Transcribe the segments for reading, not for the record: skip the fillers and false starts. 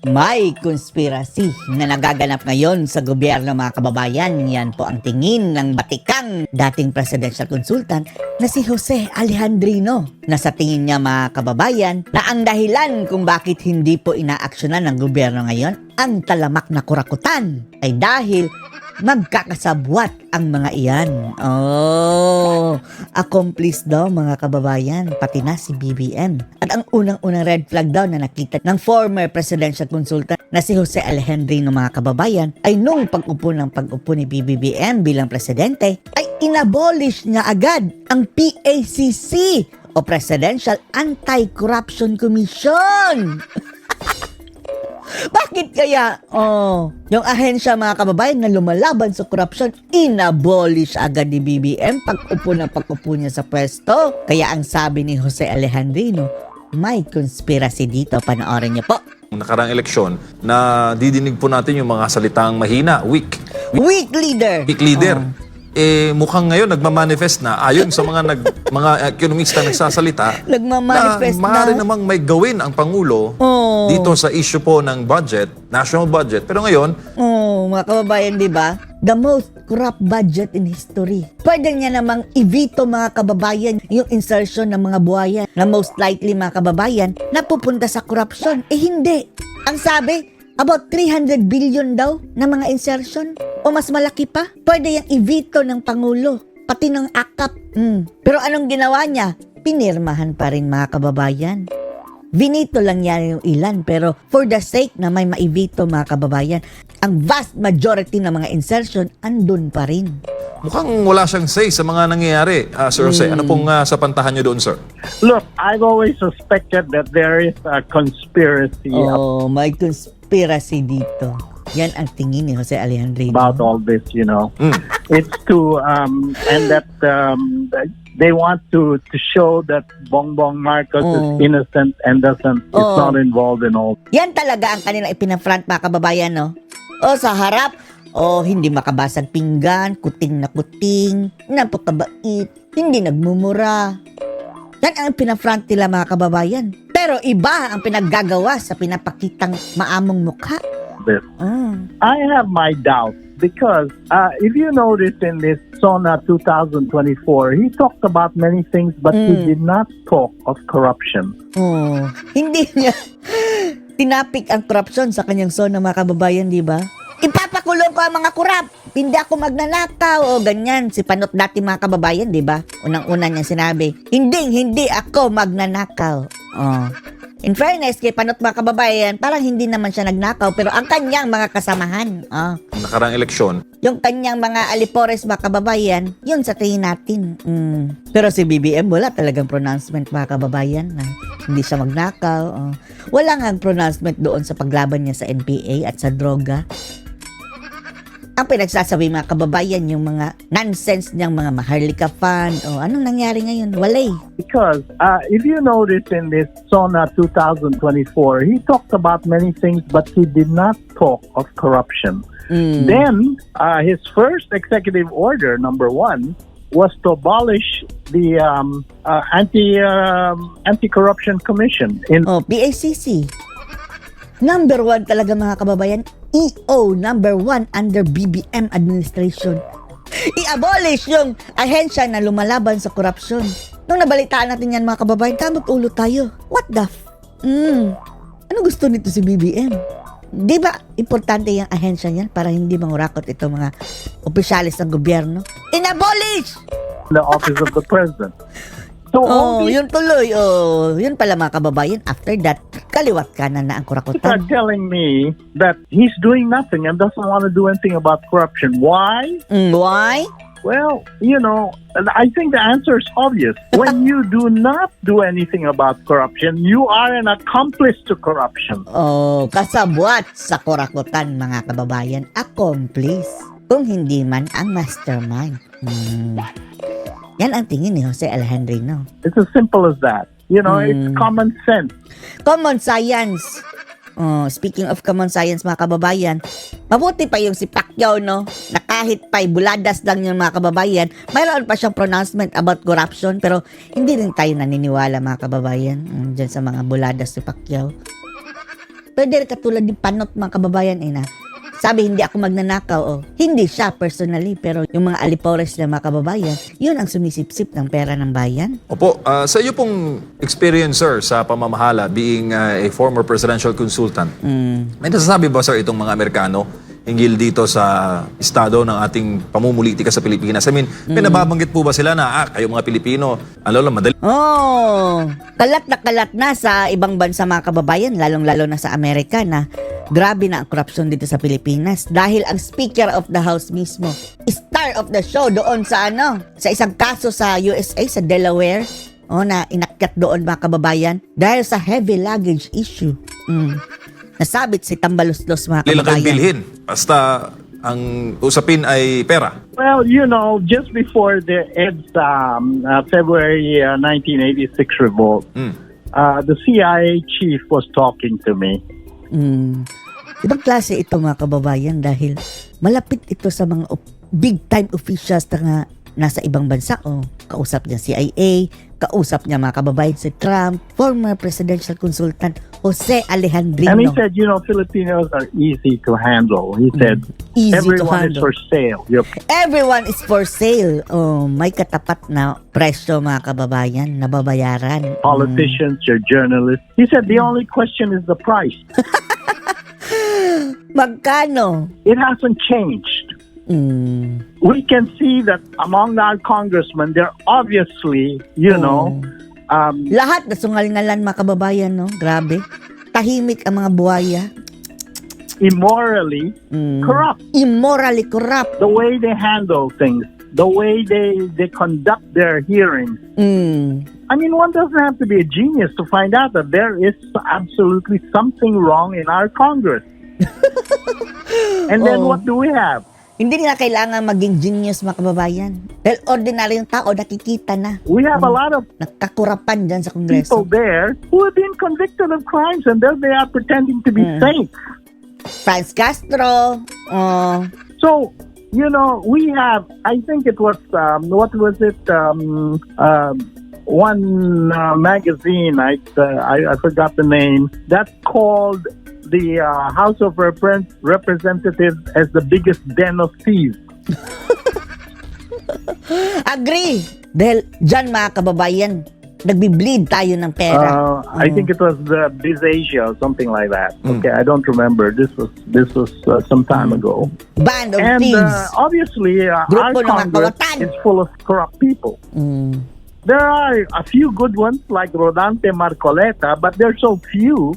May conspiracy na nagaganap ngayon sa gobyerno mga kababayan. Yan po ang tingin ng batikang dating presidential consultant na si Jose Alejandrino, na sa tingin niya mga kababayan na ang dahilan kung bakit hindi po inaaksyonan ng gobyerno ngayon ang talamak na kurakutan ay dahil magkakasabwat ang mga iyan. Accomplice daw mga kababayan, pati na si BBM. At ang unang-unang red flag daw na nakita ng former presidential consultant na si Jose Alejandrino mga kababayan ay nung pag-upo ni BBM bilang presidente ay inabolish niya agad ang PACC o Presidential Anti-Corruption Commission. Bakit kaya, yung ahensya mga kababayan na lumalaban sa korupsyon, inabolish agad ni BBM pag-upo niya sa pwesto? Kaya ang sabi ni Jose Alejandrino, may conspiracy dito. Panoorin niyo po. Nakarang eleksyon na didinig po natin yung mga salitang mahina, weak. Weak leader. Weak leader. Mukhang ngayon nagmamanifest na ayon sa mga ekonomista nagsasalita Nagmamanifest na. maaari namang may gawin ang Pangulo dito sa issue po ng budget, national budget. Pero ngayon, mga kababayan, di ba? The most corrupt budget in history. Pwede niya namang i-veto mga kababayan yung insertion ng mga buhayan na most likely mga kababayan na pupunta sa corruption. Hindi. Ang sabi, about 300 billion daw na mga insertion o mas malaki pa. Pwede yung i-veto ng Pangulo, pati ng AKAP. Pero anong ginawa niya? Pinirmahan pa rin mga kababayan. Vinito lang yan yung ilan, pero for the sake na may ma-veto mga kababayan, ang vast majority ng mga insertion andun pa rin. mukhang wala siyang say sa mga nangyayari. Sir Jose, ano pong sapantahan niyo doon, sir? Look, I've always suspected that there is a conspiracy May conspiracy dito. Yan ang tingin ni Jose Alejandrino. about all this, you know. It's to, and that they want to show that Bongbong Marcos is innocent and is not involved in all. Yan talaga ang kanilang ipinafront mga kababayan, no? Sa harap, hindi makabasag pinggan, kuting na kuting, napakabait, hindi nagmumura. Yan ang pinafront nila mga kababayan. Pero iba ang pinaggagawa sa pinapakitang maamong mukha. I have my doubts because if you notice in this SONA 2024, he talked about many things, but he did not talk of corruption. Hindi niya tinapik ang korupsyon sa kanyang SONA mga kababayan, di ba? Ipapakulong ko ang mga kurap. Hindi ako magnanakaw o ganyan. Si Panot dati mga kababayan, di ba? Unang-una niya sinabi, hindi ako magnanakaw. In fairness, kay Panot mga kababayan, parang hindi naman siya nagnakaw, pero ang kanyang mga kasamahan, Nakarang eleksyon, yung kanyang mga alipores mga kababayan, yun sa tingin natin. Pero si BBM, wala talagang pronouncement mga kababayan na hindi siya magnakaw. Wala nga pronouncement doon sa paglaban niya sa NPA at sa droga. Ang pinagsasabi mga kababayan, yung mga nonsense niyang mga Maharlika Fund. Anong nangyari ngayon? Walay. Because if you notice in this SONA 2024, he talked about many things, but he did not talk of corruption. Then, his first executive order, number 1, was to abolish the Anti-Corruption Commission. PACC. Number 1 talaga mga kababayan. EO number 1 under BBM administration. I-abolish yung ahensya na lumalaban sa korupsyon. Nung nabalitaan natin yan mga kababayan, kamot ulo tayo. What the Ano gusto nito si BBM? Di ba importante yung ahensya niyan para hindi mangurakot itong mga opisyalis ng gobyerno? In-abolish! The office of the president. So all these Yun tuloy. Yun pala mga kababayan. After that, kaliwat kanan na ang are kurakutan. telling me that he's doing nothing and doesn't want to do anything about corruption. Why? Why? Well, you know, I think the answer is obvious. When you do not do anything about corruption, you are an accomplice to corruption. Kasabwat sa kurakutan mga kababayan. Accomplice. Kung hindi man ang mastermind. Yan ang tingin ni Jose Alejandrino. It's as simple as that. You know, it's common sense. Common science. Speaking of common science mga kababayan, mabuti pa yung si Pacquiao, no? Na kahit pa'y buladas lang yung mga kababayan, mayroon pa siyang pronouncement about corruption, pero hindi rin tayo naniniwala mga kababayan dyan sa mga buladas si Pacquiao. Pwede rin katulad ni Panot mga kababayan na sabi hindi ako magnanakaw hindi siya personally pero yung mga alipores na mga kababayan, yun ang sumisipsip ng pera ng bayan. Opo, sa iyo pong experience, sir, sa pamamahala, being a former presidential consultant, may nasasabi ba, sir, itong mga Amerikano hinggil dito sa estado ng ating pamumulitika sa Pilipinas? I mean, may nababanggit po ba sila na, kayo mga Pilipino, madali Kalat na sa ibang bansa mga kababayan, lalong-lalo na sa Amerika na grabe na ang korupsyon dito sa Pilipinas dahil ang Speaker of the House mismo, star of the show doon sa sa isang kaso sa USA, sa Delaware, na inakyat doon mga kababayan dahil sa heavy luggage issue. Nasabit si Tambaluslos mga lang kayong kababayan. bilhin. Basta ang usapin ay pera. Well, just before the February 1986 revolt, the CIA chief was talking to me. Ibang klase ito mga kababayan dahil malapit ito sa mga big time officials na nasa ibang bansa. Kausap niya CIA, kausap niya mga kababayan si Trump, former presidential consultant Jose Alejandrino. And he said, Filipinos are easy to handle. He said, Easy to everyone is handle. for sale. Everyone is for sale. May katapat na presyo mga kababayan na babayaran. Politicians, your journalists. He said, the only question is the price. Magkano? It hasn't changed. We can see that among our congressmen, they're obviously, Lahat na sungal-ngalan mga kababayan, no? Grabe. Tahimik ang mga buhaya. immorally corrupt. Immorally corrupt. The way they handle things, the way they conduct their hearings. I mean, one doesn't have to be a genius to find out that there is absolutely something wrong in our Congress. And then what do we have? Hindi na kailangan maging genius mga kababayan. Dahil ordinaryong tao nakikita na. We have a lot of Nagkakurapan dyan sa people Kongreso. there who have been convicted of crimes, and there they are pretending to be saints. Franz Castro. So, we have, I think it was, what was it? One magazine, I forgot the name, that called the House of Representatives as the biggest den of thieves. Agree. Dahil dyan mga kababayan, nagbi-bleed tayo ng pera. I think it was BizAsia or something like that. Okay, I don't remember. This was some time ago. Band of And thieves. obviously, our Grupo ng mga Congress kawatan. is full of corrupt people. There are a few good ones like Rodante Marcoleta, but they're so few.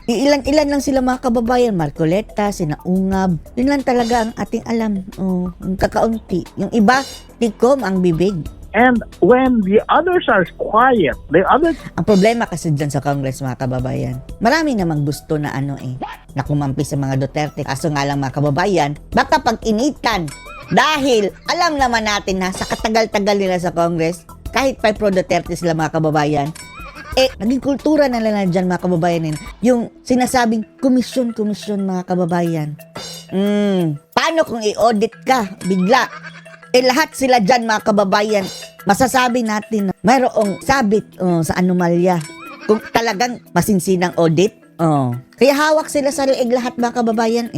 Ilan lang sila mga kababayan. Marcoleta, Sinaungab. Yun lang talaga ang ating alam. Yung kakaunti. Yung iba, tikom ang bibig. And when the others are quiet, Ang problema kasi dyan sa Congress mga kababayan, marami namang gusto na na kumampi sa mga Duterte. Kaso nga lang mga kababayan, baka pag-initan. Dahil alam naman natin na sa katagal-tagal nila sa Congress, kahit pa pro Duterte sila mga kababayan, naging kultura na nila dyan mga kababayan. Yung sinasabing komisyon mga kababayan. Paano kung i-audit ka bigla? Lahat sila dyan mga kababayan, masasabi natin na mayroong sabit sa anomalya. Kung talagang masinsinang audit, kaya hawak sila sa leeg lahat mga kababayan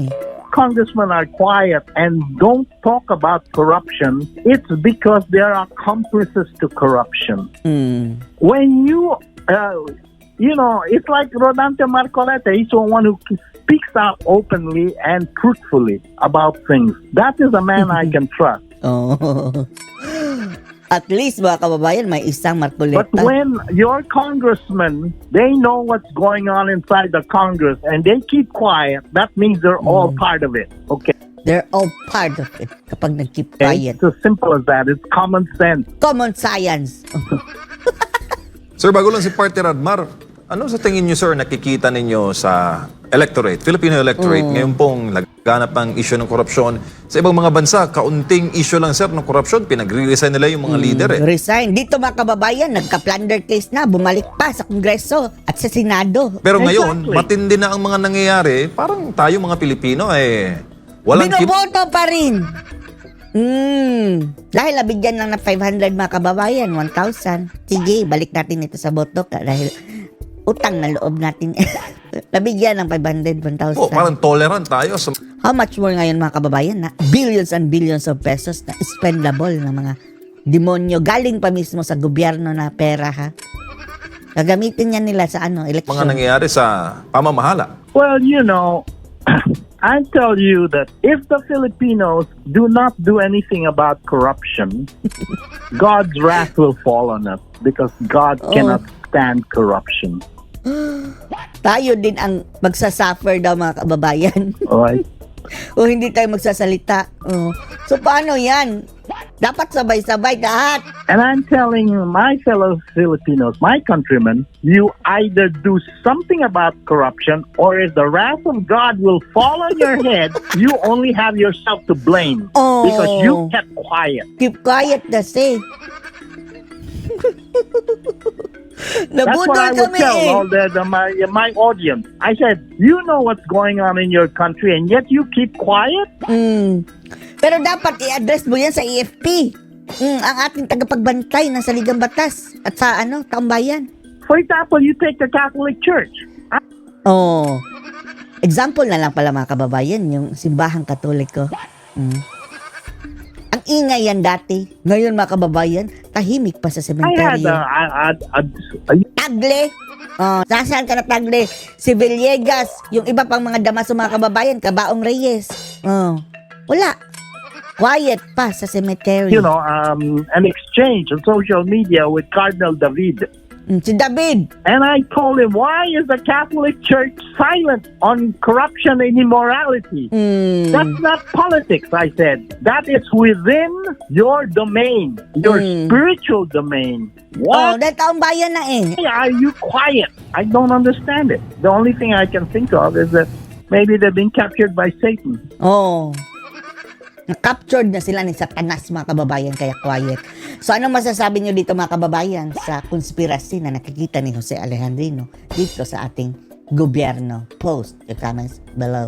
congressmen are quiet and don't talk about corruption, it's because they are accomplices to corruption. When you, it's like Rodante Marcoleta, he's the one who speaks out openly and truthfully about things. That is a man I can trust. At least mga kababayan, may isang Marcoleta. But when your congressmen, they know what's going on inside the Congress and they keep quiet, that means they're all part of it. Okay? They're all part of it kapag nag-keep Okay? quiet. It's as simple as that. It's common sense. Common science. Sir, bago lang si Partner Admar, ano sa tingin niyo, sir, nakikita ninyo sa electorate, Filipino electorate, ngayon pong laganap ng issue ng korupsyon? Sa ibang mga bansa, kaunting issue lang, sir, ng korupsyon, pinagre-resign nila yung mga leader Resign. Dito mga kababayan, nagka-plunder case na, bumalik pa sa Kongreso at sa Senado. Pero ngayon, Exactly. matindi na ang mga nangyayari, parang tayo mga Pilipino walang Binoboto pa rin. Dahil nabigyan lang ng 500 mga kababayan, 1,000. Sige, balik natin ito sa boto dahil utang na loob natin. Nabigyan ng 500, 1,000. Oh, parang tolerant tayo sa How much more ngayon mga kababayan na billions and billions of pesos na spendable ng mga demonyo galing pa mismo sa gobyerno na pera ha. Gagamitin niya nila sa mga eleksyon. nangyayari sa pamamahala. Well, I tell you that if the Filipinos do not do anything about corruption, God's wrath will fall on us because God cannot stand corruption. Tayo din ang magsasuffer daw mga kababayan. All right? O hindi tayo magsasalita. So paano yan? Dapat sabay-sabay lahat. And I'm telling my fellow Filipinos, my countrymen, you either do something about corruption or if the wrath of God will fall on your head, you only have yourself to blame because you kept quiet. Keep quiet kasi. That's what I Nabudol would kami tell eh. all my audience. I said, you know what's going on in your country and yet you keep quiet? Pero dapat i-address mo yan sa AFP. Ang ating tagapagbantay ng saligang batas at sa taong bayan. For example, you take the Catholic Church. Example na lang pala mga kababayan, yung simbahang katoliko. Ang ingay yan dati. Ngayon mga kababayan, tahimik pa sa I had sementeryo. Tagle. Sasaan ka na Tagle? Si Villegas, yung iba pang mga damaso mga kababayan, Kabaong Reyes. Wala. Quiet pa sa cemetery. An exchange on social media with Cardinal David. Si David. And I told him, why is the Catholic Church silent on corruption and immorality? That's not politics, I said. That is within your domain, your spiritual domain. What? Dahil taong bayan na eh. Why are you quiet? I don't understand it. The only thing I can think of is that maybe they've been captured by Satan. Captured na sila ni Satanas mga kababayan kaya quiet. So ano masasabi nyo dito mga kababayan sa konspirasy na nakikita ni Jose Alejandrino dito sa ating gobyerno? Post your comments below.